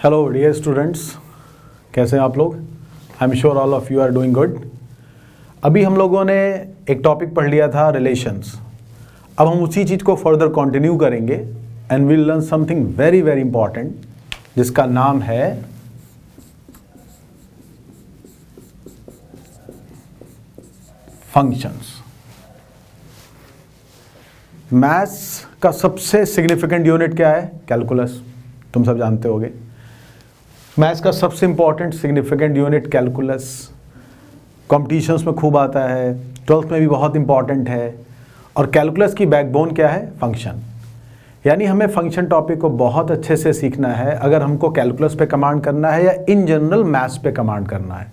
Hello dear students, कैसे हैं आप लोग? I am sure all of you are doing good. अभी हम लोगों ने एक टॉपिक पढ़ लिया था रिलेशंस। अब हम उसी चीज़ को फर्दर कंटिन्यू करेंगे and will learn something very very important जिसका नाम है फंक्शंस। मैथ्स का सबसे सिग्निफिकेंट यूनिट क्या है? कैलकुलस। तुम सब जानते होगे मैथ्स का सबसे important significant unit calculus. Competitions में खूब आता है, 12th में भी बहुत इंपॉर्टेंट है। और कैलकुलस की बैकबोन क्या है? फंक्शन। यानी हमें फंक्शन टॉपिक को बहुत अच्छे से सीखना है अगर हमको कैलकुलस पे कमांड करना है या इन जनरल मैथ्स पे कमांड करना है।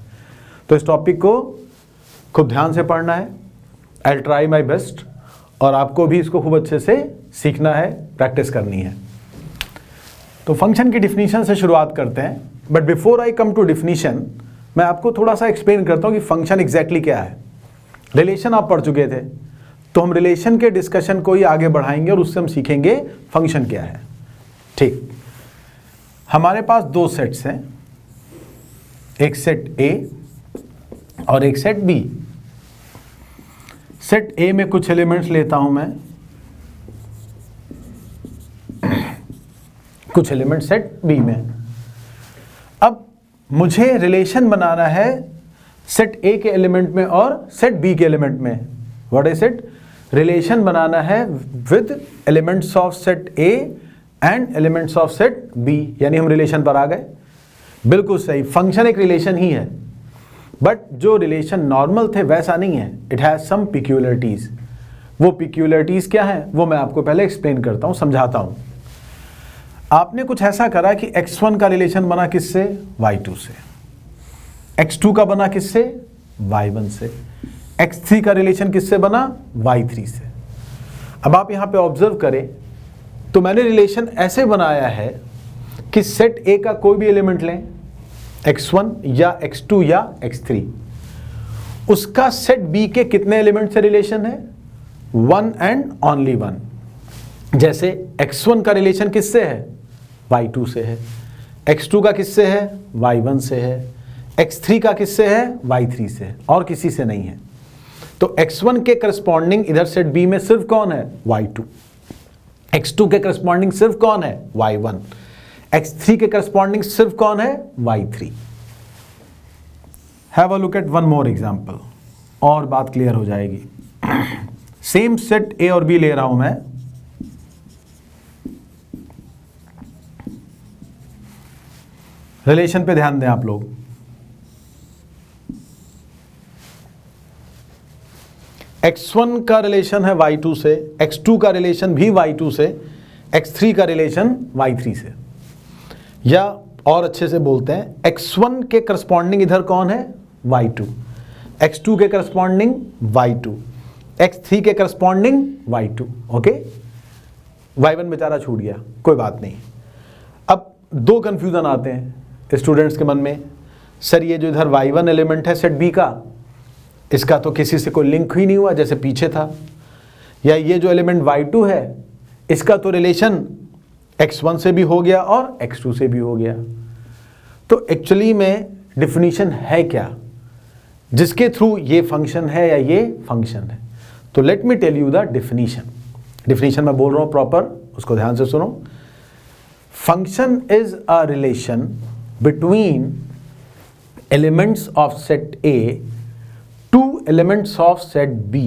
तो इस टॉपिक को खूब ध्यान से पढ़ना है। I will try my best. और आपको भी इसको खूब अच्छे से सीखना है, प्रैक्टिस करनी है। तो फंक्शन की डिफिनीशन से शुरुआत करते हैं। But before I come to definition, मैं आपको थोड़ा सा एक्सप्लेन करता हूँ कि फंक्शन एग्जैक्टली क्या है। रिलेशन आप पढ़ चुके थे, तो हम रिलेशन के डिस्कशन को ही आगे बढ़ाएंगे और उससे हम सीखेंगे फंक्शन क्या है। ठीक, हमारे पास दो सेट्स हैं, एक सेट ए और एक सेट बी। सेट ए में कुछ एलिमेंट्स लेता हूं मैं, कुछ एलिमेंट सेट बी में। अब मुझे रिलेशन बनाना है सेट ए के एलिमेंट में और सेट बी के एलिमेंट में। What is it? रिलेशन बनाना है with elements of set A and elements of set B. यानी हम रिलेशन पर आ गए। बिल्कुल सही, फंक्शन एक रिलेशन ही है, बट जो रिलेशन नॉर्मल थे वैसा नहीं है। It has some peculiarities. वो पिक्यूलरिटीज क्या है वो मैं आपको पहले एक्सप्लेन करता हूं, समझाता हूं। आपने कुछ ऐसा करा कि x1 का रिलेशन बना किससे? y2 से। x2 का बना किससे? y1 से। x3 का रिलेशन किससे बना? y3 से। अब आप यहां पे ऑब्जर्व करें तो मैंने रिलेशन ऐसे बनाया है कि सेट A का कोई भी एलिमेंट लें, x1 या x2 या x3, उसका सेट B के कितने एलिमेंट से रिलेशन है? 1 एंड ओनली 1। जैसे x1 का रिलेशन किससे है? y2 से है। x2 का किससे है? y1 से है। x3 का किससे है? y3 से है, और किसी से नहीं है। तो x1 के करस्पॉन्डिंग इधर सेट B में सिर्फ कौन है? y2। x2 के करस्पॉन्डिंग सिर्फ कौन है? y1। x3 के करस्पॉन्डिंग सिर्फ कौन है? y3। Have a look at one more example और बात क्लियर हो जाएगी। सेम सेट A और B ले रहा हूं मैं। रिलेशन पे ध्यान दें आप लोग। x1 का रिलेशन है y2 से, x2 का रिलेशन भी y2 से, x3 का रिलेशन y3 से। या और अच्छे से बोलते हैं, x1 के करस्पॉन्डिंग इधर कौन है? y2। x2 के करस्पॉन्डिंग y2। x3 के करस्पॉन्डिंग y2। ओके, y1 बेचारा छूट गया, कोई बात नहीं। अब दो कंफ्यूजन आते हैं स्टूडेंट्स के मन में। सर ये जो इधर y1 एलिमेंट है सेट B का, इसका तो किसी से कोई लिंक ही नहीं हुआ जैसे पीछे था। या ये जो एलिमेंट y2 है, इसका तो रिलेशन x1 से भी हो गया और x2 से भी हो गया। तो एक्चुअली में डिफिनीशन है क्या जिसके थ्रू ये फंक्शन है या ये फंक्शन है? तो let me tell you the definition. Definition मैं बोल रहा हूं प्रॉपर, उसको ध्यान से सुनो। Function is a relation between elements of set A to elements of set B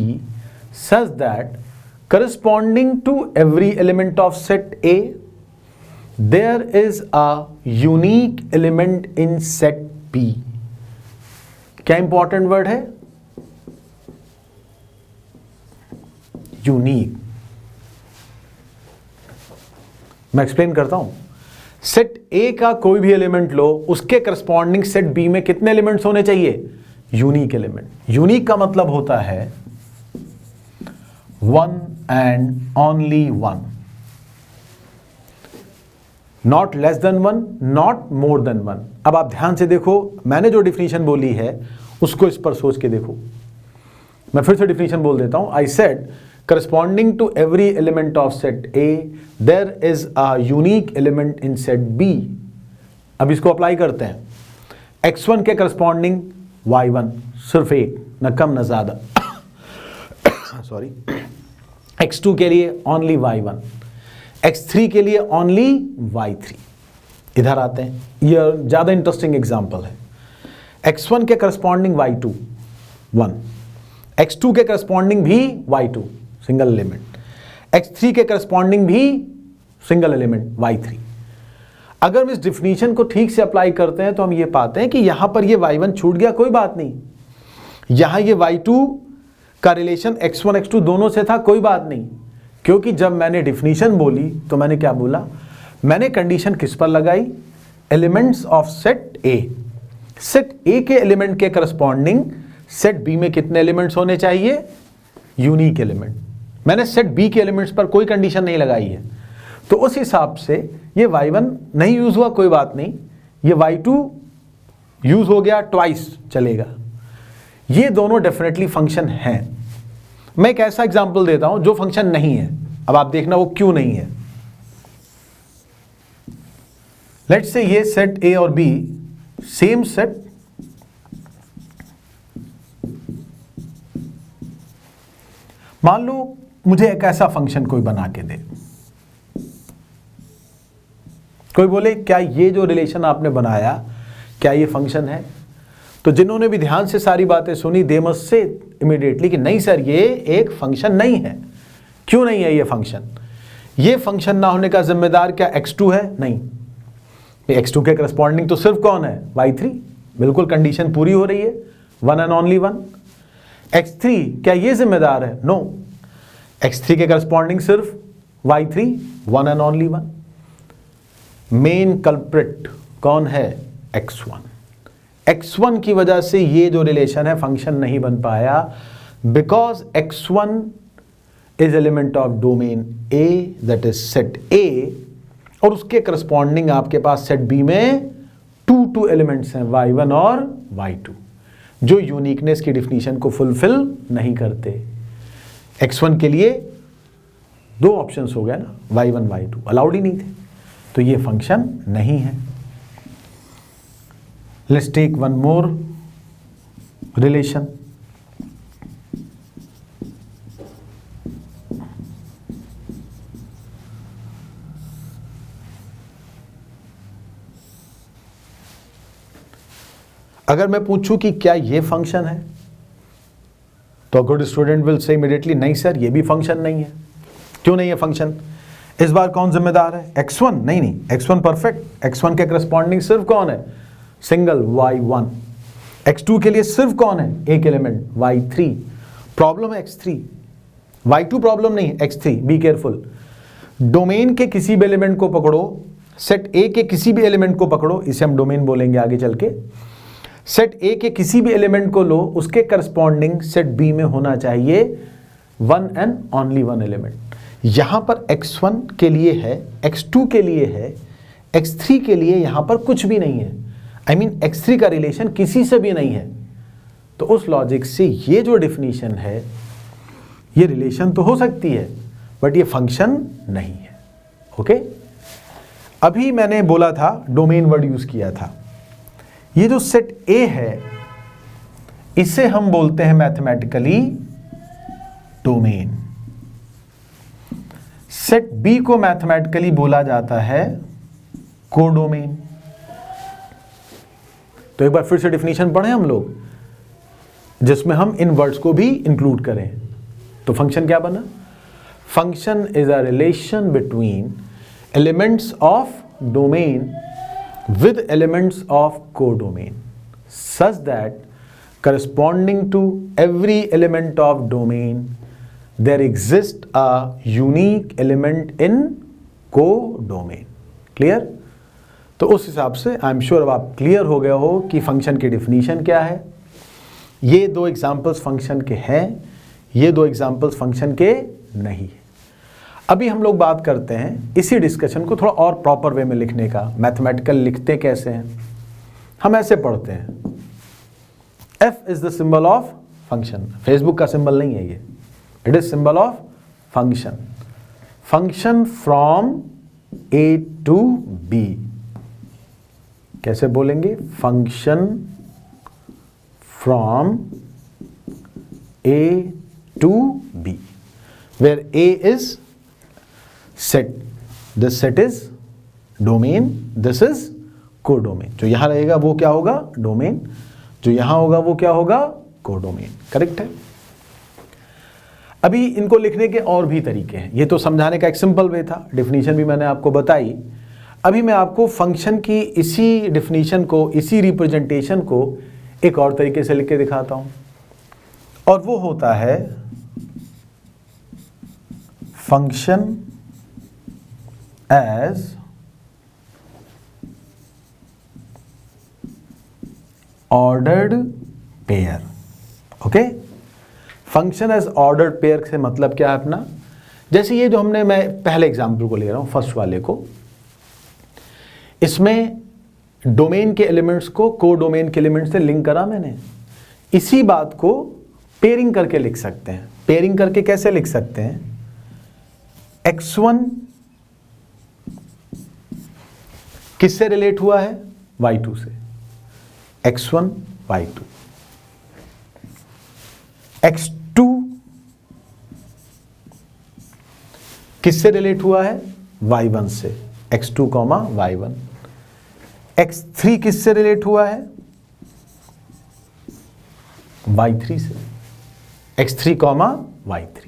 such that corresponding to every element of set A there is a unique element in set B। क्या important word है? Unique. मैं explain करता हूं। Set ए का कोई भी element लो, उसके corresponding set B में कितने एलिमेंट्स होने चाहिए? Unique element. यूनिक का मतलब होता है one and only one, not less than one, not more than one. अब आप ध्यान से देखो, मैंने जो डिफिनीशन बोली है उसको इस पर सोच के देखो। मैं फिर से डिफिनीशन बोल देता हूं। I said corresponding to every element of set A, there is a unique element in set B अब इसको अप्लाई करते हैं। x1 के करस्पॉन्डिंग y1 सिर्फ एक, न कम न ज्यादा सॉरी। x2 के लिए ओनली y1, x3 के लिए ओनली y3। इधर आते हैं, यह ज्यादा इंटरेस्टिंग एग्जांपल है। x1 के करस्पॉन्डिंग y2 1, x2 के करस्पॉन्डिंग भी y2 सिंगल एलिमेंट, x3 के करस्पॉन्डिंग भी सिंगल एलिमेंट y3। अगर हम इस डिफिनीशन को ठीक से अप्लाई करते हैं तो हम ये पाते हैं कि यहां पर ये y1 छूट गया, कोई बात नहीं। यहां ये y2 का रिलेशन x1 x2 दोनों से था, कोई बात नहीं। क्योंकि जब मैंने डिफिनीशन बोली तो मैंने क्या बोला, मैंने कंडीशन किस पर लगाई, elements of set A. Set ए के एलिमेंट के करस्पॉन्डिंग सेट बी में कितने एलिमेंट्स होने चाहिए, यूनिक एलिमेंट। मैंने सेट बी के एलिमेंट्स पर कोई कंडीशन नहीं लगाई है, तो उस हिसाब से ये y1 नहीं यूज हुआ, कोई बात नहीं। ये y2 यूज हो गया, ट्वाइस चलेगा। ये दोनों डेफिनेटली फंक्शन हैं। मैं एक ऐसा एग्जांपल देता हूं जो फंक्शन नहीं है, अब आप देखना वो क्यों नहीं है। लेट्स से ये सेट ए और बी सेम सेट, मान लो मुझे एक ऐसा फंक्शन कोई बना के दे। कोई बोले क्या ये जो रिलेशन आपने बनाया क्या ये फंक्शन है, तो जिन्होंने भी ध्यान से सारी बातें सुनी दे मस्ट से इमीडिएटली कि नहीं सर ये एक फंक्शन नहीं है। क्यों नहीं है ये फंक्शन? ये फंक्शन ना होने का जिम्मेदार क्या x2 है? नहीं, x2 के करस्पॉन्डिंग तो सिर्फ कौन है, y3। बिल्कुल कंडीशन पूरी हो रही है, one and only one. x3 क्या ये जिम्मेदार है? नो, x3 के करस्पॉन्डिंग सिर्फ y3, one and only one. Main culprit कौन है? x1। x1 की वजह से ये जो रिलेशन है फंक्शन नहीं बन पाया, because x1 is element of domain a, that is set A, और उसके करस्पॉन्डिंग आपके पास सेट B में टू एलिमेंट्स हैं y1 और y2, जो यूनिकनेस की डिफिनीशन को फुलफिल नहीं करते। x1 के लिए दो ऑप्शंस हो गए ना, y1 y2 अलाउड ही नहीं थे, तो ये फंक्शन नहीं है। Let's take one more relation. अगर मैं पूछूं कि क्या ये फंक्शन है, तो good student will say immediately नहीं सर ये भी फंक्शन नहीं है। क्यों नहीं है फंक्शन? इस बार कौन जिम्मेदार है? x1? नहीं, x1 परफेक्ट। x1 के करस्पॉन्डिंग सिर्फ कौन है? Single y1। x2 के लिए सिर्फ कौन है? एक एलिमेंट y3। प्रॉब्लम है x3, y2 प्रॉब्लम नहीं है, x3। Be careful. डोमेन के किसी भी एलिमेंट को पकड़ो, सेट ए के किसी भी एलिमेंट को पकड़ो, इसे हम डोमेन बोलेंगे आगे चल के। सेट ए के किसी भी एलिमेंट को लो, उसके करस्पॉन्डिंग सेट बी में होना चाहिए one and only one element. यहां पर x1 के लिए है, x2 के लिए है, x3 के लिए यहां पर कुछ भी नहीं है। I mean, x3 का रिलेशन किसी से भी नहीं है। तो उस लॉजिक से ये जो डिफिनीशन है, ये रिलेशन तो हो सकती है बट ये फंक्शन नहीं है। ओके, अभी मैंने बोला था, डोमेन वर्ड यूज किया था। ये जो सेट A है इसे हम बोलते हैं मैथमेटिकली डोमेन। सेट B को मैथमेटिकली बोला जाता है कोडोमेन। तो एक बार फिर से डिफिनीशन पढ़ें हम लोग, जिसमें हम इन वर्ड्स को भी इंक्लूड करें। तो फंक्शन क्या बना? Function is a relation between elements of domain with elements of codomain such that corresponding to every element of domain there exists a unique element in codomain। Clear? तो उस हिसाब से आई एम श्योर अब आप clear हो गए हो कि फंक्शन की डिफिनीशन क्या है। ये दो एग्जांपल्स फंक्शन के हैं, ये दो एग्जांपल्स फंक्शन के नहीं है। अभी हम लोग बात करते हैं इसी डिस्कशन को थोड़ा और प्रॉपर वे में लिखने का। मैथमेटिकल लिखते कैसे हैं? हम ऐसे पढ़ते हैं, F is the symbol of function. Facebook का सिंबल नहीं है ये, it is symbol of function. Function from A to B। कैसे बोलेंगे? Function from A to B, where A is set, this set is domain, this is codomain. जो यहां रहेगा वो क्या होगा? डोमेन. जो यहां होगा वो क्या होगा? कोडोमेन. करेक्ट है. अभी इनको लिखने के और भी तरीके हैं. ये तो समझाने का एक सिंपल वे था, डेफिनेशन भी मैंने आपको बताई. अभी मैं आपको फंक्शन की इसी डेफिनेशन को, इसी रिप्रेजेंटेशन को एक और तरीके से लिख के दिखाता हूं, और वो होता है function as ordered pair. Okay, function as ordered pair से मतलब क्या है अपना? जैसे ये जो हमने, मैं पहले एग्जाम्पल को ले रहा हूं, फर्स्ट वाले को, इसमें डोमेन के एलिमेंट्स को को डोमेन के एलिमेंट से लिंक करा मैंने. इसी बात को पेयरिंग करके लिख सकते हैं. पेयरिंग करके कैसे लिख सकते हैं? x1 किससे रिलेट हुआ है? y2 से. x1 y2. x2 किससे रिलेट हुआ है? y1 से. x2, y1. x3 किससे रिलेट हुआ है? y3 से. x3, y3.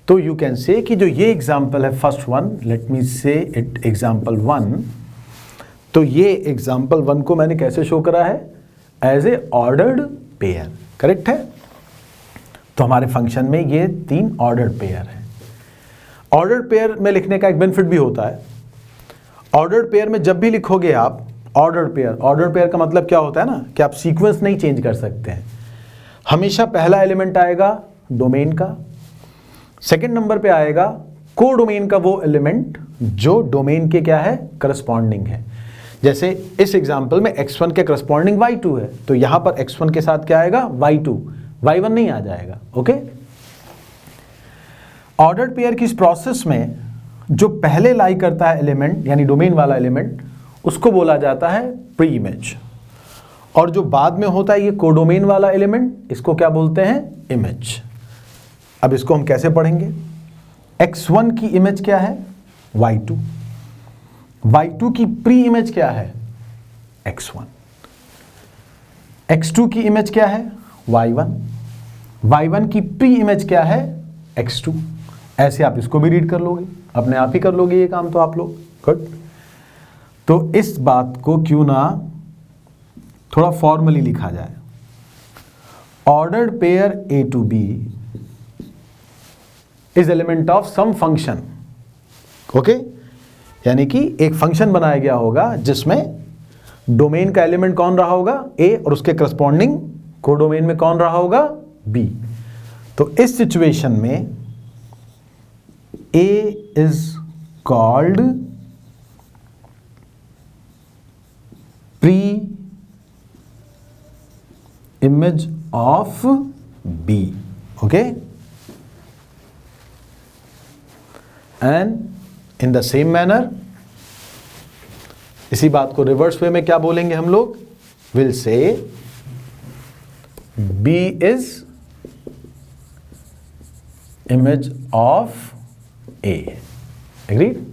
तो यू कैन से कि जो ये एग्जाम्पल है फर्स्ट वन, लेट मी से इट एग्जाम्पल 1, तो ये एग्जाम्पल 1 को मैंने कैसे शो करा है? As a ordered pair. Correct है. तो हमारे फंक्शन में ये 3 ऑर्डर्ड पेयर है. ऑर्डर्ड पेयर में लिखने का एक बेनिफिट भी होता है. ऑर्डर्ड पेयर में जब भी लिखोगे आप ऑर्डर्ड पेयर का मतलब क्या होता है ना, कि आप सीक्वेंस नहीं चेंज कर सकते हैं. हमेशा पहला एलिमेंट आएगा डोमेन का, सेकंड नंबर पे आएगा को डोमेन का वो एलिमेंट जो डोमेन के क्या है? करस्पॉन्डिंग है. जैसे इस एग्जांपल में x1 के करस्पॉन्डिंग y2 है, तो यहां पर x1 के साथ क्या आएगा? y2. y1 नहीं आ जाएगा. ओके. ऑर्डर्ड पेयर की इस प्रोसेस में जो पहले लाई करता है एलिमेंट, यानी डोमेन वाला एलिमेंट, उसको बोला जाता है प्री इमेज, और जो बाद में होता है ये कोडोमेन वाला एलिमेंट, इसको क्या बोलते हैं? इमेज. अब इसको हम कैसे पढ़ेंगे? x1 की इमेज क्या है? y2. y2 की प्री इमेज क्या है? x1. x2 की इमेज क्या है? y1. y1 की प्री इमेज क्या है? x2. ऐसे आप इसको भी रीड कर लोगे, अपने आप ही कर लोगे ये काम तो आप लोग. गुड. तो इस बात को क्यों ना थोड़ा फॉर्मली लिखा जाए? Ordered pair A to B is element of some function. Okay, यानी कि एक फंक्शन बनाया गया होगा जिसमें डोमेन का एलिमेंट कौन रहा होगा? A, और उसके करस्पॉन्डिंग कोडोमेन में कौन रहा होगा? B. तो इस सिचुएशन में A is called pre image of B. Okay. And in the same manner, इसी बात को रिवर्स वे में क्या बोलेंगे हम लोग? Will say B is image of A. Agreed?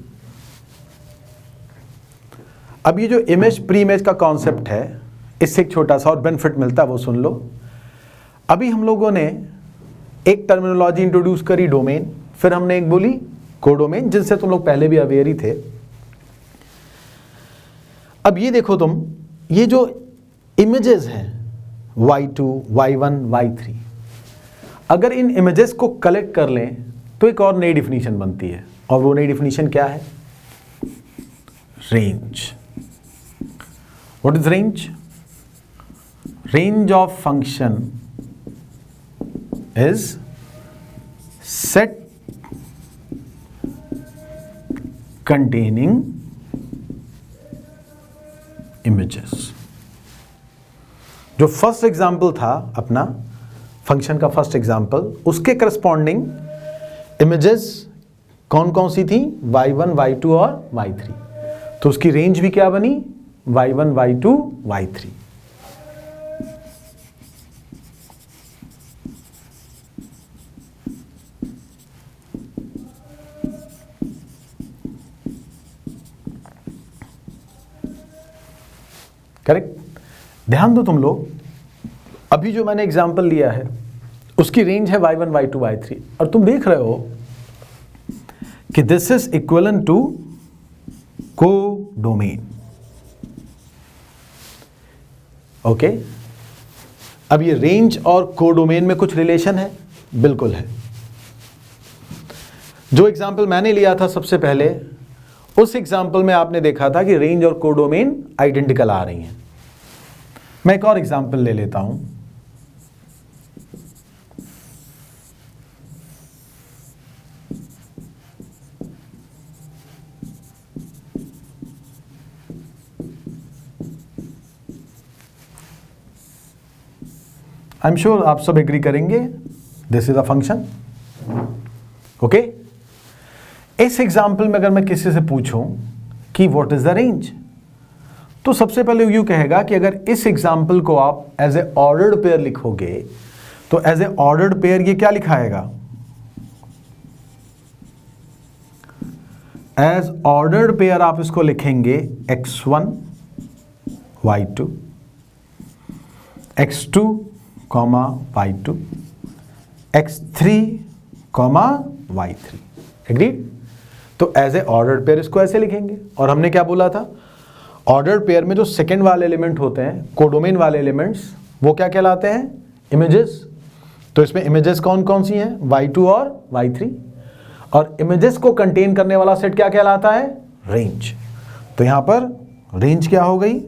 अब ये जो इमेज प्री इमेज का कॉन्सेप्ट है, इससे एक छोटा सा और बेनिफिट मिलता है, वो सुन लो. अभी हम लोगों ने एक टर्मिनोलॉजी इंट्रोड्यूस करी डोमेन, फिर हमने एक बोली कोडोमेन, जिनसे तुम लोग पहले भी अवेयर ही थे. अब ये देखो तुम, ये जो इमेजेस हैं y2, y1, y3, अगर इन इमेजेस को कलेक्ट कर लें तो एक और नई डिफिनीशन बनती है, और वो नई डिफिनीशन क्या है? Range. What is range? Range of function is set containing images. जो फर्स्ट एग्जाम्पल था अपना फंक्शन का फर्स्ट एग्जाम्पल, उसके करस्पॉन्डिंग इमेजेस कौन कौन सी थी? y1, y2 और y3. तो उसकी रेंज भी क्या बनी? y1 y2 y3। करेक्ट। ध्यान दो तुम लोग, अभी जो मैंने एग्जांपल लिया है उसकी रेंज है y1 y2 y3, और तुम देख रहे हो कि this is equivalent to codomain. Okay, अब ये रेंज और कोडोमेन में कुछ रिलेशन है, बिल्कुल है। जो एग्जांपल मैंने लिया था सबसे पहले, उस एग्जांपल में आपने देखा था कि रेंज और कोडोमेन आइडेंटिकल आ रही हैं। मैं एक और एग्जांपल ले लेता हूं। आई एम श्योर आप सब एग्री करेंगे, this is a function. Okay, इस एग्जाम्पल में अगर मैं किसी से पूछूं कि व्हाट इज द रेंज, तो सबसे पहले यूं कहेगा कि अगर इस एग्जाम्पल को आप एज ए ऑर्डर्ड पेयर लिखोगे तो एज ए ऑर्डर्ड पेयर ये क्या लिखाएगा? एज ऑर्डर्ड पेयर आप इसको लिखेंगे x1 y2 x2 y2 x3 y3। Agreed? तो एज ए ऑर्डर्ड पेयर इसको ऐसे लिखेंगे। और हमने क्या बोला था, ऑर्डर्ड पेयर में जो सेकेंड वाले एलिमेंट होते हैं, कोडोमेन वाले एलिमेंट्स, वो क्या कहलाते हैं? इमेजेस। तो इसमें इमेजेस कौन कौन सी हैं? y2 और y3। और इमेजेस को कंटेन करने वाला सेट क्या कहलाता है? रेंज। तो यहां पर रेंज क्या हो गई?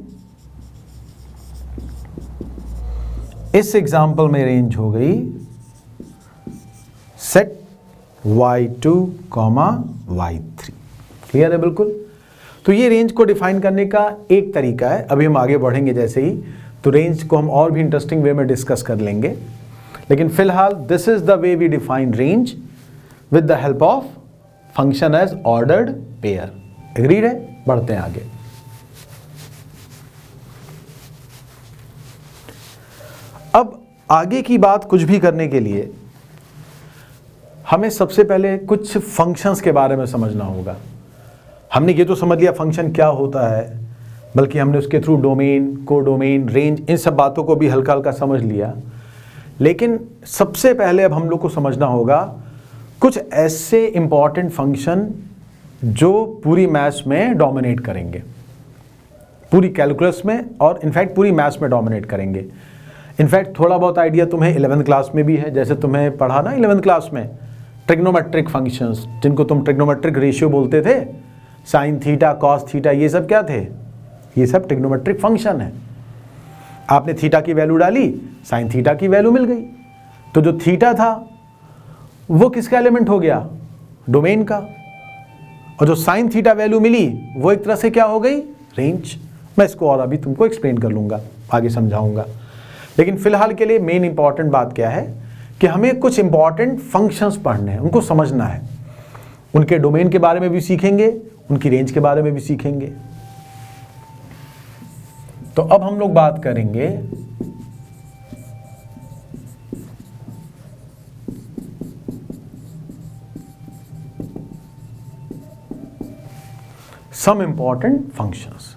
इस एग्जाम्पल में रेंज हो गई सेट y2, y3। क्लियर है बिल्कुल? तो ये रेंज को डिफाइन करने का एक तरीका है। अभी हम आगे बढ़ेंगे जैसे ही, तो रेंज को हम और भी इंटरेस्टिंग वे में डिस्कस कर लेंगे, लेकिन फिलहाल this is the way we define range with the help of function as ordered pair. Agreed है? बढ़ते हैं आगे। अब आगे की बात कुछ भी करने के लिए हमें सबसे पहले कुछ फंक्शंस के बारे में समझना होगा। हमने ये तो समझ लिया फंक्शन क्या होता है, बल्कि हमने उसके थ्रू डोमेन, कोडोमेन, रेंज, इन सब बातों को भी हल्का हल्का समझ लिया। लेकिन सबसे पहले अब हम लोग को समझना होगा कुछ ऐसे इंपॉर्टेंट फंक्शन जो पूरी मैथ्स में डोमिनेट करेंगे, पूरी कैलकुलस में, और इनफैक्ट पूरी मैथ्स में डोमिनेट करेंगे। इनफैक्ट थोड़ा बहुत आइडिया तुम्हें 11th क्लास में भी है, जैसे तुम्हें पढ़ा ना 11th क्लास में ट्रिग्नोमेट्रिक फंक्शंस, जिनको तुम ट्रिग्नोमेट्रिक रेशियो बोलते थे, साइन थीटा, कॉस थीटा, ये सब क्या थे? ये सब ट्रिग्नोमेट्रिक फंक्शन है। आपने थीटा की वैल्यू डाली, साइन थीटा की वैल्यू मिल गई। तो जो थीटा था वो किसका एलिमेंट हो गया? डोमेन का। और जो साइन थीटा वैल्यू मिली वो एक तरह से क्या हो गई? रेंज। मैं इसको और अभी तुमको एक्सप्लेन कर लूंगा, आगे समझाऊंगा। लेकिन फिलहाल के लिए मेन इंपॉर्टेंट बात क्या है कि हमें कुछ इंपॉर्टेंट फंक्शंस पढ़ने हैं, उनको समझना है। उनके डोमेन के बारे में भी सीखेंगे, उनकी रेंज के बारे में भी सीखेंगे। तो अब हम लोग बात करेंगे सम इंपॉर्टेंट फंक्शंस।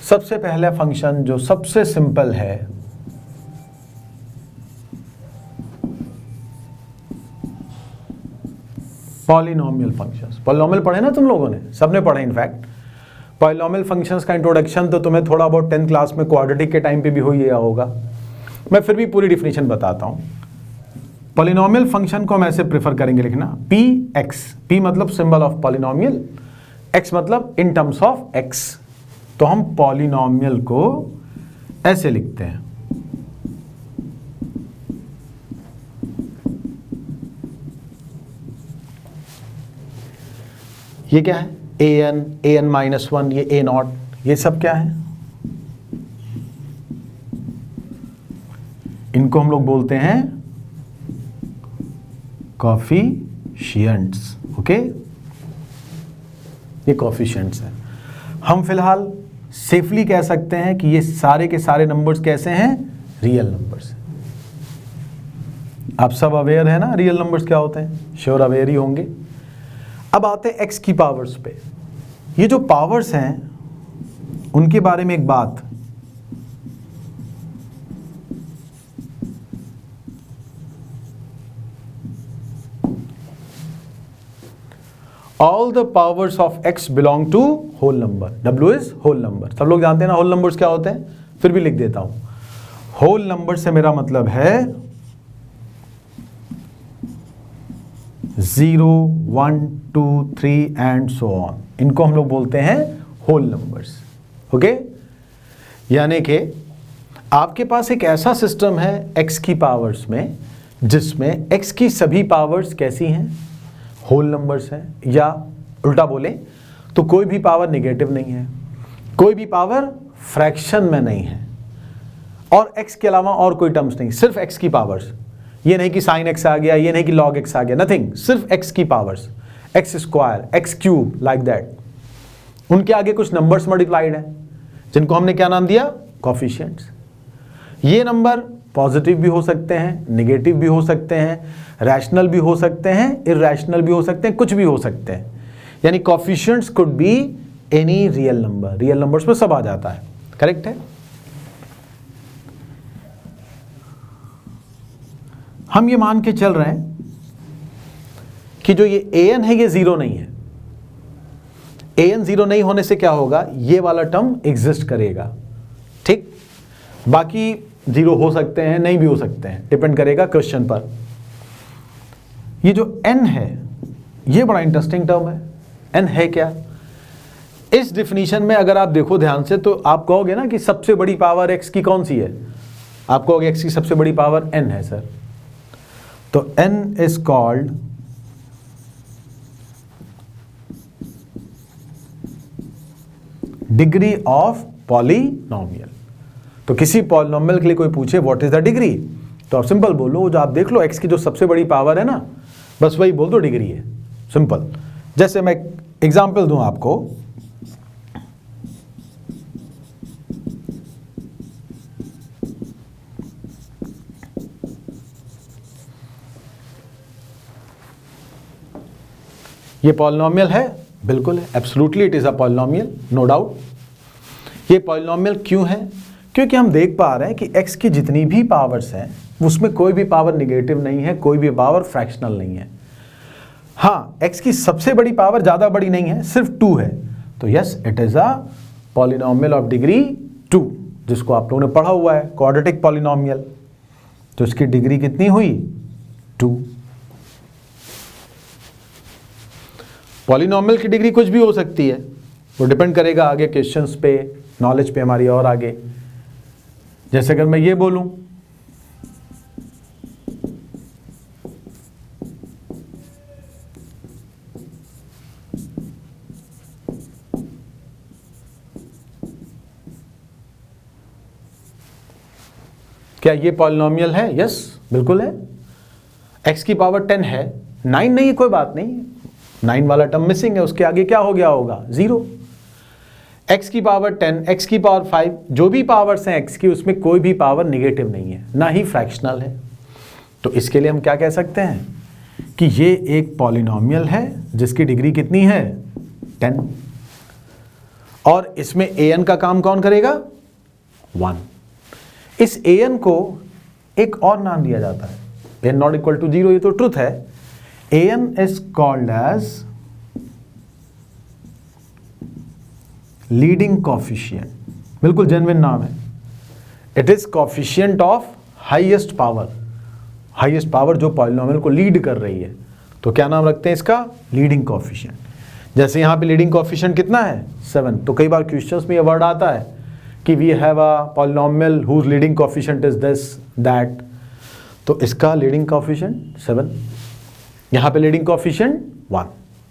सबसे पहला फंक्शन जो सबसे सिंपल है, पॉलिनोमियल फंक्शंस। पॉलिनोमियल पढ़े ना तुम लोगों ने? सबने पढ़े इनफैक्ट। पॉलिनोमियल फंक्शंस का इंट्रोडक्शन तो तुम्हें थोड़ा बहुत 10th क्लास में क्वाड्रेटिक के टाइम पे भी हो गया होगा। मैं फिर भी पूरी डिफिनीशन बताता हूं। पॉलिनोमियल फंक्शन को हम ऐसे प्रेफर करेंगे लिखना, पी एक्स। पी मतलब सिंबल ऑफ पॉलिनोमियल, एक्स मतलब इन टर्म्स ऑफ एक्स। तो हम पॉलिनोमियल को ऐसे लिखते हैं, ये क्या है? an माइनस 1, ये a नॉट, ये सब क्या है? इनको हम लोग बोलते हैं कॉफिशिएंट्स। ओके, ये कॉफिशिएंट्स है। हम फिलहाल सेफली कह सकते हैं कि ये सारे के सारे नंबर्स कैसे हैं, रियल नंबर्स। आप सब अवेयर है ना रियल नंबर्स क्या होते हैं, श्योर अवेयर ही होंगे। अब आते हैं एक्स की पावर्स पे। ये जो पावर्स हैं उनके बारे में एक बात, all the powers of x belong to whole number, W is whole number. सब लोग जानते हैं ना होल नंबर्स क्या होते हैं, फिर भी लिख देता हूं। होल नंबर से मेरा मतलब है 0, 1, 2, 3 एंड सो ऑन, इनको हम लोग बोलते हैं होल नंबर्स। ओके, यानी कि आपके पास एक ऐसा सिस्टम है x की पावर्स में जिसमें x की सभी पावर्स कैसी हैं, होल नंबर्स हैं, या उल्टा बोले तो कोई भी पावर नेगेटिव नहीं है, कोई भी पावर फ्रैक्शन में नहीं है, और x के अलावा और कोई टर्म्स नहीं, सिर्फ x की पावर्स। ये नहीं कि साइन x आ गया, ये नहीं कि लॉग x आ गया, नथिंग, सिर्फ x की powers, x square, x cube, like that. उनके आगे कुछ नंबर्स मल्टीप्लाइड हैं जिनको हमने क्या नाम दिया, कोफिशिएंट्स। ये नंबर पॉजिटिव भी हो सकते हैं, नेगेटिव भी हो सकते हैं, रैशनल भी हो सकते हैं, इरैशनल भी हो सकते हैं, कुछ भी हो सकते हैं। यानी coefficients could be any real number, real numbers में सब आ जाता है, करेक्ट है। हम ये मान के चल रहे हैं कि जो ये an है ये जीरो नहीं है। an जीरो नहीं होने से क्या होगा, ये वाला टर्म एग्जिस्ट करेगा, ठीक। बाकी जीरो हो सकते हैं, नहीं भी हो सकते हैं, डिपेंड करेगा क्वेश्चन पर। ये जो n है ये बड़ा इंटरेस्टिंग टर्म है। n है क्या, इस डिफिनीशन में अगर आप देखो ध्यान से तो आप कहोगे ना कि सबसे बड़ी पावर x की कौन सी है, आप कहोगे x की सबसे बड़ी पावर n है सर। तो n is called degree of polynomial. तो किसी पॉलिनोमियल के लिए कोई पूछे व्हाट इज द डिग्री, तो आप सिंपल बोलो, जो आप देख लो x की जो सबसे बड़ी पावर है ना, बस वही बोल दो डिग्री है, सिंपल। जैसे मैं एग्जांपल दूं आपको, ये पॉलिनोमियल है, बिल्कुल है, absolutely it is a polynomial, no doubt. ये पॉलिनोमियल क्यों है, क्योंकि हम देख पा रहे हैं कि x की जितनी भी पावर्स हैं उसमें कोई भी पावर निगेटिव नहीं है, कोई भी पावर फ्रैक्शनल नहीं है। हाँ, x की सबसे बड़ी पावर ज़्यादा बड़ी नहीं है, सिर्फ 2 है, तो yes it is a polynomial of degree 2, जिसको आप लोगों ने पढ़ा हुआ है क्वाड्रेटिक पॉलिनोमियल। तो इसकी डिग्री कितनी हुई, 2। पॉलिनोमियल की डिग्री कुछ भी हो सकती है, वो डिपेंड करेगा आगे क्वेश्चंस पे, नॉलेज पे हमारी और आगे। जैसे अगर मैं ये बोलूं क्या ये पॉलिनोमियल है, यस बिल्कुल है। x की पावर 10 है, 9 नहीं है, कोई बात नहीं, 9 वाला टर्म मिसिंग है, उसके आगे क्या हो गया होगा, 0। x की पावर 10, x की पावर 5, जो भी पावर्स हैं x की उसमें कोई भी पावर निगेटिव नहीं है, ना ही फ्रैक्शनल है। तो इसके लिए हम क्या कह सकते हैं कि ये एक पॉलिनोमियल है जिसकी डिग्री कितनी है, 10। और इसमें an का काम कौन करेगा, 1। इस an को एक और नाम दिया जाता है, n नॉट इक्वल टू 0, ये तो ट्रुथ है। an is called as leading coefficient, बिल्कुल जेन्युइन नाम है। It is coefficient of highest power, highest power जो पॉलिनोमियल को लीड कर रही है, तो क्या नाम रखते हैं इसका, लीडिंग कोफिशिएंट। जैसे यहाँ पे लीडिंग कोफिशिएंट कितना है, 7। तो कई बार क्वेश्चंस में ये वर्ड आता है कि we have a polynomial whose leading coefficient is this that, तो इसका लीडिंग कोफिशिएंट 7, यहाँ पे लीडिंग कोफिशिएंट 1,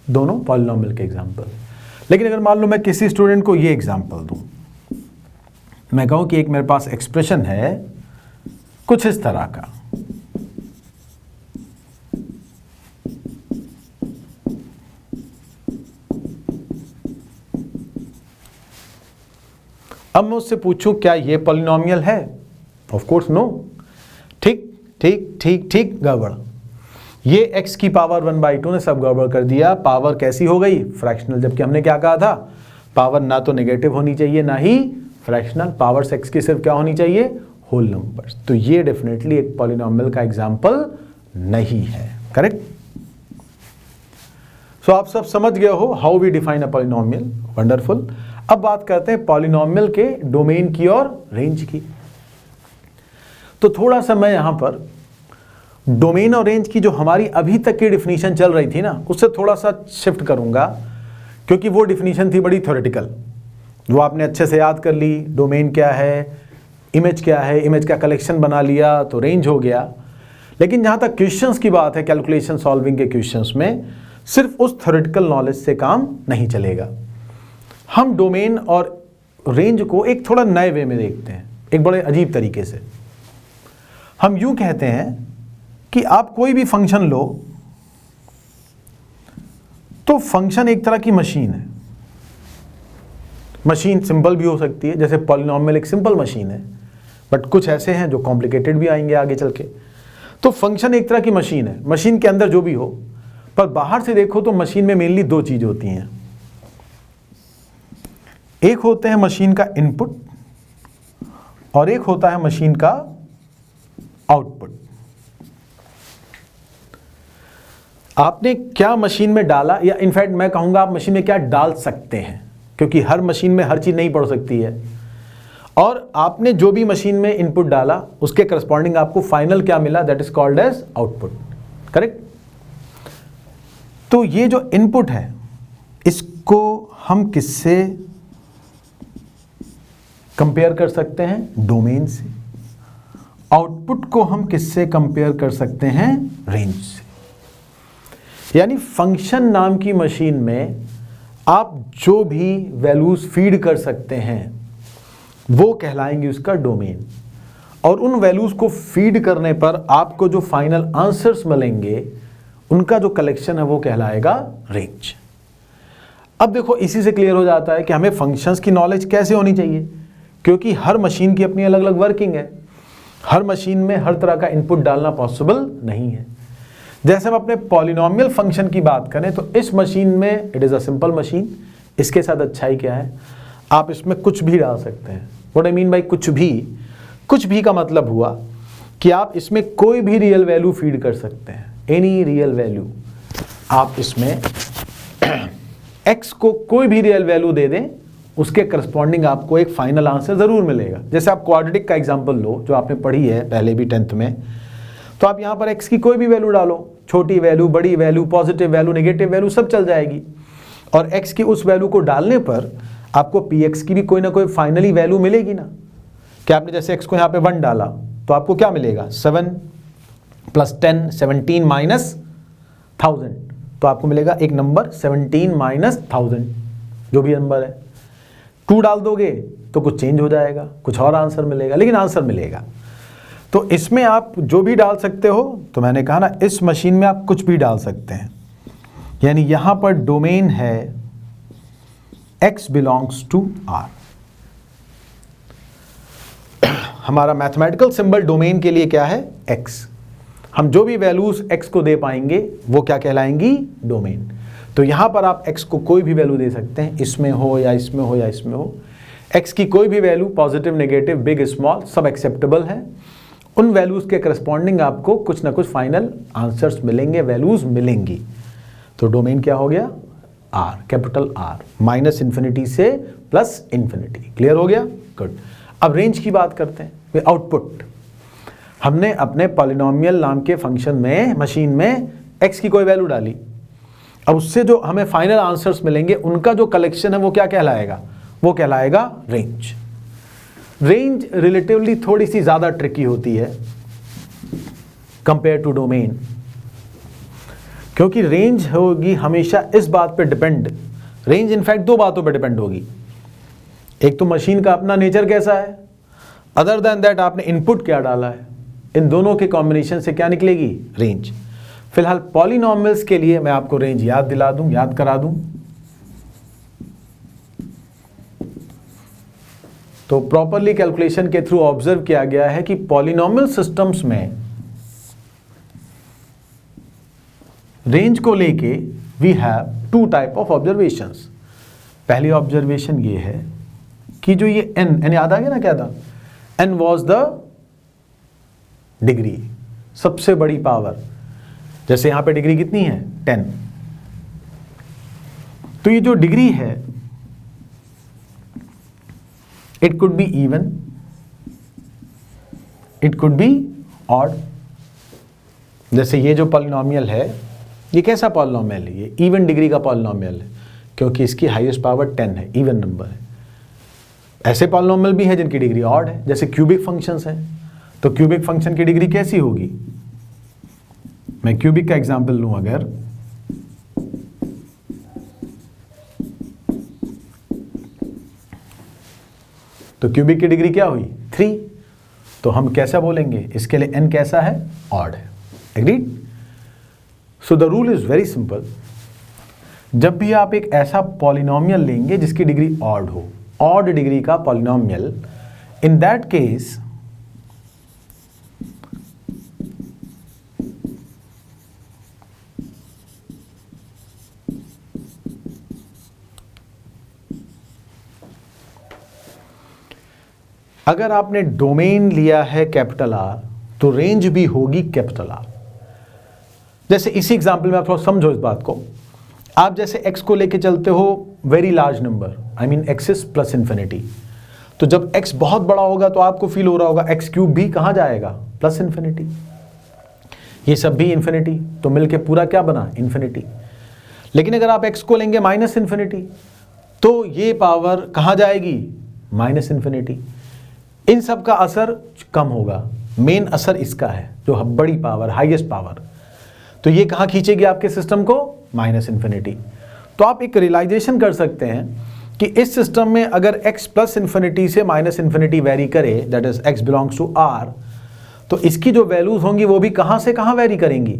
दोनों पॉलिनोमियल के एग्जांपल। लेकिन अगर मान लो मैं किसी स्टूडेंट को ये एग्जांपल दूं, मैं कहूं कि एक मेरे पास एक्सप्रेशन है कुछ इस तरह का, अब मैं उससे पूछूं क्या ये पॉलिनोमियल है? Of course no. ठीक ठीक ठीक ठीक, गड़बड़। ये x की पावर 1/2 ने सब गड़बड़ कर दिया। पावर कैसी हो गई? फ्रैक्शनल। जबकि हमने क्या कहा था? पावर ना तो नेगेटिव होनी चाहिए ना ही फ्रैक्शनल। पावर्स x की सिर्फ क्या होनी चाहिए? Whole numbers. तो ये डेफिनेटली एक पॉलिनोमियल का एग्जाम्पल नहीं है। करेक्ट? सो आप सब समझ गए हो how we define a polynomial. Wonderful. अब बात करते हैं पॉलिनोमियल के डोमेन की और रेंज की। तो थोड़ा सा मैं यहां पर डोमेन और रेंज की जो हमारी अभी तक की डिफिनीशन चल रही थी ना, उससे थोड़ा सा शिफ्ट करूंगा, क्योंकि वो डिफिनीशन थी बड़ी थ्योरेटिकल। वो आपने अच्छे से याद कर ली। डोमेन क्या है, इमेज क्या है, इमेज का कलेक्शन बना लिया तो रेंज हो गया। लेकिन जहां तक क्वेश्चंस की बात है, कैलकुलेशन सॉल्विंग के क्वेश्चंस में सिर्फ उस थ्योरेटिकल नॉलेज से काम नहीं चलेगा। हम डोमेन और रेंज को एक थोड़ा नए वे में देखते हैं, एक बड़े अजीब तरीके से। हम यूं कहते हैं कि आप कोई भी फंक्शन लो तो फंक्शन एक तरह की मशीन है। मशीन सिंपल भी हो सकती है, जैसे पॉलिनोमियल एक सिंपल मशीन है, बट कुछ ऐसे हैं जो कॉम्प्लिकेटेड भी आएंगे आगे चल के। तो फंक्शन एक तरह की मशीन है, मशीन के अंदर जो भी हो। पर बाहर से देखो तो मशीन में मेनली दो चीज होती हैं। एक होते हैं मशीन का इनपुट और एक होता है मशीन का आउटपुट। आपने क्या मशीन में डाला, या इनफैक्ट मैं कहूंगा आप मशीन में क्या डाल सकते हैं, क्योंकि हर मशीन में हर चीज नहीं पड़ सकती है। और आपने जो भी मशीन में इनपुट डाला उसके करस्पॉन्डिंग आपको फाइनल क्या मिला, that is called as output. Correct? तो ये जो इनपुट है इसको हम किससे कंपेयर कर सकते हैं? डोमेन से। आउटपुट को हम किससे कंपेयर कर सकते हैं? रेंज से। यानी फंक्शन नाम की मशीन में आप जो भी वैल्यूज फीड कर सकते हैं वो कहलाएंगे उसका डोमेन। और उन वैल्यूज को फीड करने पर आपको जो फाइनल आंसर्स मिलेंगे उनका जो कलेक्शन है वो कहलाएगा रेंज। अब देखो, इसी से क्लियर हो जाता है कि हमें फंक्शंस की नॉलेज कैसे होनी चाहिए, क्योंकि हर मशीन की अपनी अलग अलग वर्किंग है। हर मशीन में हर तरह का इनपुट डालना पॉसिबल नहीं है। जैसे हम अपने पॉलिनोमियल फंक्शन की बात करें तो इस मशीन में it is a simple machine. इसके साथ अच्छाई क्या है, आप इसमें कुछ भी डाल सकते हैं। व्हाट आई मीन बाय कुछ भी? कुछ भी का मतलब हुआ कि आप इसमें कोई भी रियल वैल्यू फीड कर सकते हैं, एनी रियल वैल्यू। आप इसमें x को कोई भी रियल वैल्यू दे दें, उसके करस्पॉन्डिंग आपको एक फाइनल आंसर जरूर मिलेगा। जैसे आप क्वाड्रेटिक का एग्जांपल लो, जो आपने पढ़ी है पहले भी 10th में, तो आप यहां पर x की कोई भी वैल्यू डालो, छोटी वैल्यू, बड़ी value, positive value, negative value, सब चल जाएगी। और x की उस वैल्यू को डालने पर आपको px की भी कोई ना कोई फाइनली वैल्यू मिलेगी ना। क्या आपने जैसे x को यहाँ पे 1 डाला तो आपको क्या मिलेगा? 7 + 10, 17 - 1000, तो आपको मिलेगा एक नंबर 17 - 1000, जो भी नंबर है। 2 डाल दोगे तो कुछ चेंज हो जाएगा, कुछ और आंसर मिलेगा, लेकिन आंसर मिलेगा। तो इसमें आप जो भी डाल सकते हो, तो मैंने कहा ना इस मशीन में आप कुछ भी डाल सकते हैं। यानी यहां पर डोमेन है x बिलोंग्स टू R। हमारा मैथमेटिकल सिंबल डोमेन के लिए क्या है? x। हम जो भी वैल्यूज x को दे पाएंगे वो क्या कहलाएंगी? डोमेन। तो यहां पर आप x को कोई भी वैल्यू दे सकते हैं, इसमें हो या इसमें हो या इसमें हो। x की कोई भी value, positive, negative, big, small, सब एक्सेप्टेबल है। उन वैल्यूज के करस्पॉन्डिंग आपको कुछ ना कुछ फाइनल आंसर्स मिलेंगे, वैल्यूज मिलेंगी। तो डोमेन क्या हो गया? R, कैपिटल R, -∞ से +∞। क्लियर हो गया? गुड। अब रेंज की बात करते हैं। आउटपुट, हमने अपने पॉलिनोमियल नाम के फंक्शन में, मशीन में x की कोई वैल्यू डाली। अब उससे जो हमें फाइनल आंसर्स मिलेंगे उनका जो कलेक्शन है वो क्या कहलाएगा? वो कहलाएगा रेंज। रेंज रिलेटिवली थोड़ी सी ज्यादा ट्रिकी होती है कंपेयर टू डोमेन, क्योंकि रेंज होगी हमेशा इस बात पे डिपेंड। रेंज इनफैक्ट दो बातों पे डिपेंड होगी। एक तो मशीन का अपना नेचर कैसा है, अदर देन दैट आपने इनपुट क्या डाला है। इन दोनों के कॉम्बिनेशन से क्या निकलेगी? रेंज। फिलहाल पॉलिनोमियल्स के लिए मैं आपको रेंज याद करा दूं। तो प्रॉपरली कैलकुलेशन के थ्रू ऑब्जर्व किया गया है कि पॉलिनॉमियल सिस्टम्स में रेंज को लेके we have two type of observations. पहली ऑब्जर्वेशन ये है कि जो ये n याद आ गया ना क्या था, n वॉज द डिग्री, सबसे बड़ी पावर। जैसे यहां पे डिग्री कितनी है 10, तो ये जो डिग्री है it could be even, it could be odd. जैसे ये जो पॉलिनॉमियल है ये कैसा पॉलिनॉमियल है, ये इवन डिग्री का पॉलिनॉमियल है क्योंकि इसकी हाईएस्ट पावर 10 है, इवन नंबर है। ऐसे पॉलिनॉमियल भी है जिनकी डिग्री ऑड है, जैसे क्यूबिक फंक्शंस हैं, तो क्यूबिक फंक्शन की डिग्री कैसी होगी। मैं क्यूबिक का एग्जांपल लूं अगर, तो क्यूबिक की डिग्री क्या हुई 3, तो हम कैसा बोलेंगे इसके लिए n कैसा है, ऑड है। Agreed. So the rule is very simple, जब भी आप एक ऐसा पॉलिनॉमियल लेंगे जिसकी डिग्री ऑड हो, ऑड डिग्री का पॉलिनॉमियल, इन दैट केस अगर आपने डोमेन लिया है कैपिटल R तो रेंज भी होगी कैपिटल R। जैसे इसी एग्जांपल में आप थोड़ा समझो इस बात को। आप जैसे x को लेके चलते हो very large number, I mean axis plus infinity, तो जब x बहुत बड़ा होगा तो आपको फील हो रहा होगा x क्यूब भी कहां जाएगा, प्लस इन्फिनिटी। ये सब भी इन्फिनिटी, तो मिलके पूरा क्या बना, इन्फिनिटी। लेकिन अगर आप x को लेंगे माइनस इन्फिनिटी तो ये पावर कहां जाएगी, माइनस इन्फिनिटी। इन सब का असर कम होगा, मेन असर इसका है जो बड़ी पावर, हाईएस्ट पावर, तो ये कहां खींचेगी आपके सिस्टम को, माइनस इन्फिनिटी। तो आप एक रियलाइजेशन कर सकते हैं कि इस सिस्टम में अगर x प्लस इन्फिनिटी से माइनस इन्फिनिटी वेरी करे, that is x belongs to R, तो इसकी जो वैल्यूज होंगी वो भी कहां से कहां वेरी करेंगी,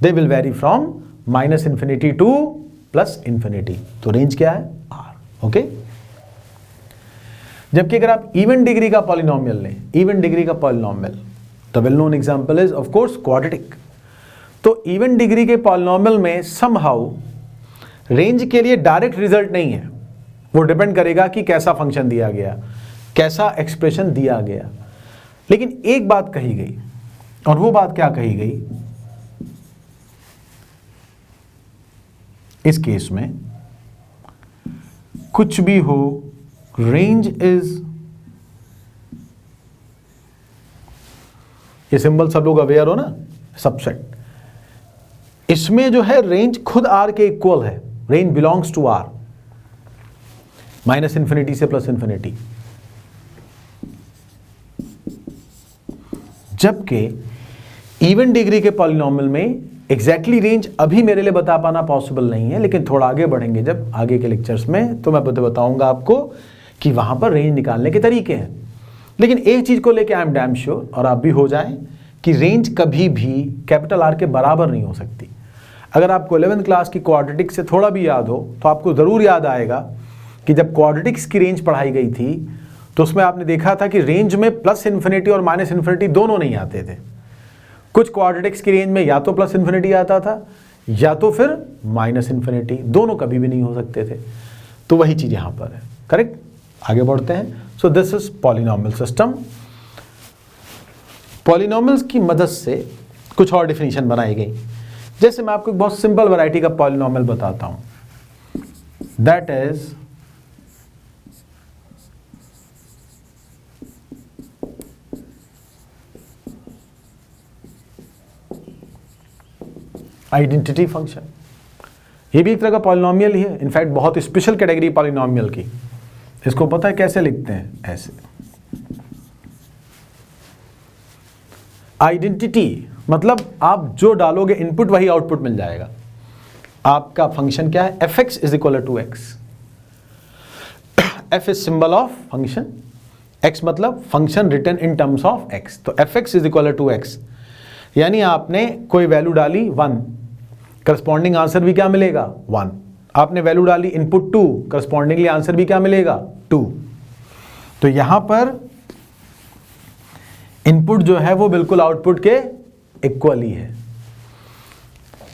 they will very from minus infinity two plus infinity. तो रेंज क्या है, R। ओके। जबकि अगर आप इवन डिग्री का पॉलिनॉमियल लें, इवन डिग्री का polynomial, the well known example is of course quadratic. तो इवन डिग्री के पॉलिनॉमियल में समहाउ रेंज के लिए डायरेक्ट रिजल्ट नहीं है, वो डिपेंड करेगा कि कैसा फंक्शन दिया गया, कैसा एक्सप्रेशन दिया गया। लेकिन एक बात कही गई, और वो बात क्या कही गई, इस केस में कुछ भी हो, रेंज इज, ये सिंबल सब लोग अवेयर हो ना, सबसेट। इसमें जो है रेंज खुद R के इक्वल है, range belongs to R, minus infinity से प्लस इन्फिनिटी। जबकि इवन डिग्री के पॉलिनॉमियल में एग्जैक्टली रेंज अभी मेरे लिए बता पाना पॉसिबल नहीं है, लेकिन थोड़ा आगे बढ़ेंगे जब आगे के लेक्चर्स में तो मैं बताऊंगा आपको कि वहां पर रेंज निकालने के तरीके हैं। लेकिन एक चीज को लेके आई एम डैम श्योर, और आप भी हो जाएं, कि रेंज कभी भी कैपिटल R के बराबर नहीं हो सकती। अगर आपको 11th क्लास की क्वाड्रेटिक्स से थोड़ा भी याद हो तो आपको ज़रूर याद आएगा कि जब क्वाड्रेटिक्स की रेंज पढ़ाई गई थी तो उसमें आपने देखा था कि रेंज में प्लस इन्फिनिटी और माइनस इन्फिनिटी दोनों नहीं आते थे। कुछ क्वाड्रेटिक्स की रेंज में या तो प्लस इन्फिनिटी आता था या तो फिर माइनस इन्फिनिटी, दोनों कभी भी नहीं हो सकते थे। तो वही चीज़ यहाँ पर है। करेक्ट। आगे बढ़ते हैं। So this is polynomial system. Polynomials की मदद से कुछ और डिफिनीशन बनाई गई। जैसे मैं आपको एक बहुत सिंपल वैरायटी का पॉलिनॉमियल बताता हूं, दैट इज आइडेंटिटी फंक्शन। ये भी एक तरह का पॉलिनॉमियल ही है, इनफैक्ट बहुत स्पेशल कैटेगरी पॉलिनॉमियल की। इसको पता है कैसे लिखते हैं, ऐसे। आइडेंटिटी मतलब आप जो डालोगे इनपुट वही आउटपुट मिल जाएगा। आपका फंक्शन क्या है, f(x) is equal to x। f is symbol of function, x मतलब function written in terms of x। तो f(x) is equal to x, यानी आपने कोई वैल्यू डाली 1, करस्पॉन्डिंग आंसर भी क्या मिलेगा 1। आपने वैल्यू डाली इनपुट 2, करस्पॉन्डिंगली आंसर भी क्या मिलेगा 2। तो यहां पर इनपुट जो है वो बिल्कुल आउटपुट के इक्वल ही है।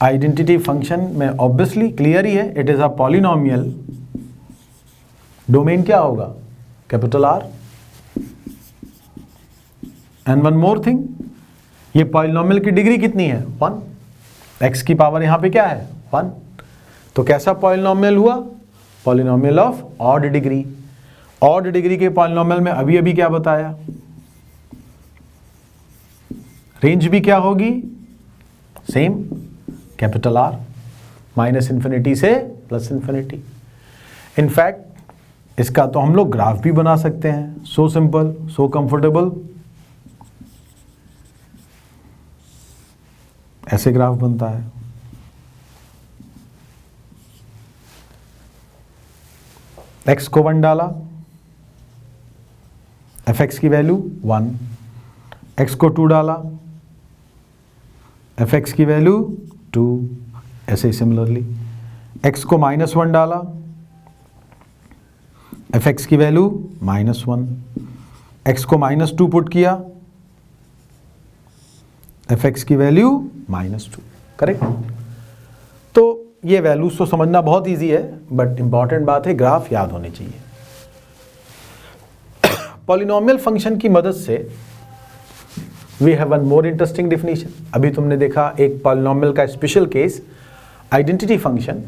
आइडेंटिटी फंक्शन में ऑब्वियसली क्लियर ही है, it is a polynomial. Domain क्या होगा? Capital R। And one more thing, ये पॉलिनोमियल की डिग्री कितनी है? 1। x की पावर यहां पे क्या है? 1। तो कैसा पॉलिनोमियल हुआ? Polynomial of odd degree. Odd degree के पॉलिनोमियल में अभी अभी क्या बताया? रेंज भी क्या होगी? सेम, कैपिटल R, -∞ से +∞। इनफैक्ट इसका तो हम लोग ग्राफ भी बना सकते हैं। So simple, so comfortable. ऐसे ग्राफ बनता है। x को 1 डाला, fx की वैल्यू 1। x को 2 डाला, fx की वैल्यू 2। ऐसे ही सिमिलरली x को -1 डाला, fx की वैल्यू -1। x को -2 पुट किया, fx की वैल्यू -2। करेक्ट? तो ये वैल्यूज तो समझना बहुत इजी है, बट इंपॉर्टेंट बात है ग्राफ याद होने चाहिए। पॉलिनोमियल फंक्शन की मदद से we have one more interesting definition. अभी तुमने देखा एक पॉलिनोमियल का स्पेशल केस, आइडेंटिटी फंक्शन।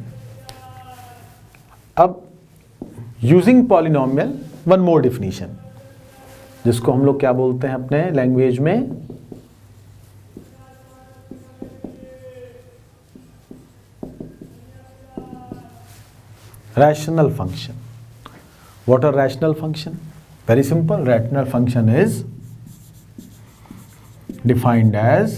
अब using polynomial one more definition, जिसको हम लोग क्या बोलते हैं अपने लैंग्वेज में? Rational function. What are rational function? Very simple. Rational function is defined as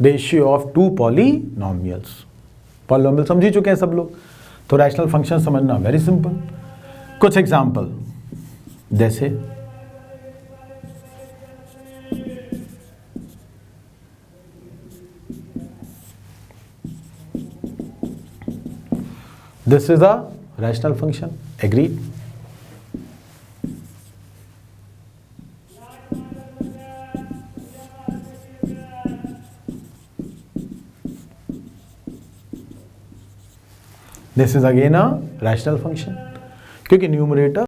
ratio of two polynomials. Polynomial समझ ही चुके हैं सब लोग, तो रैशनल फंक्शन समझना वेरी सिंपल। कुछ एग्जाम्पल जैसे this is a rational function, agreed? This is again a rational function, क्योंकि न्यूमरेटर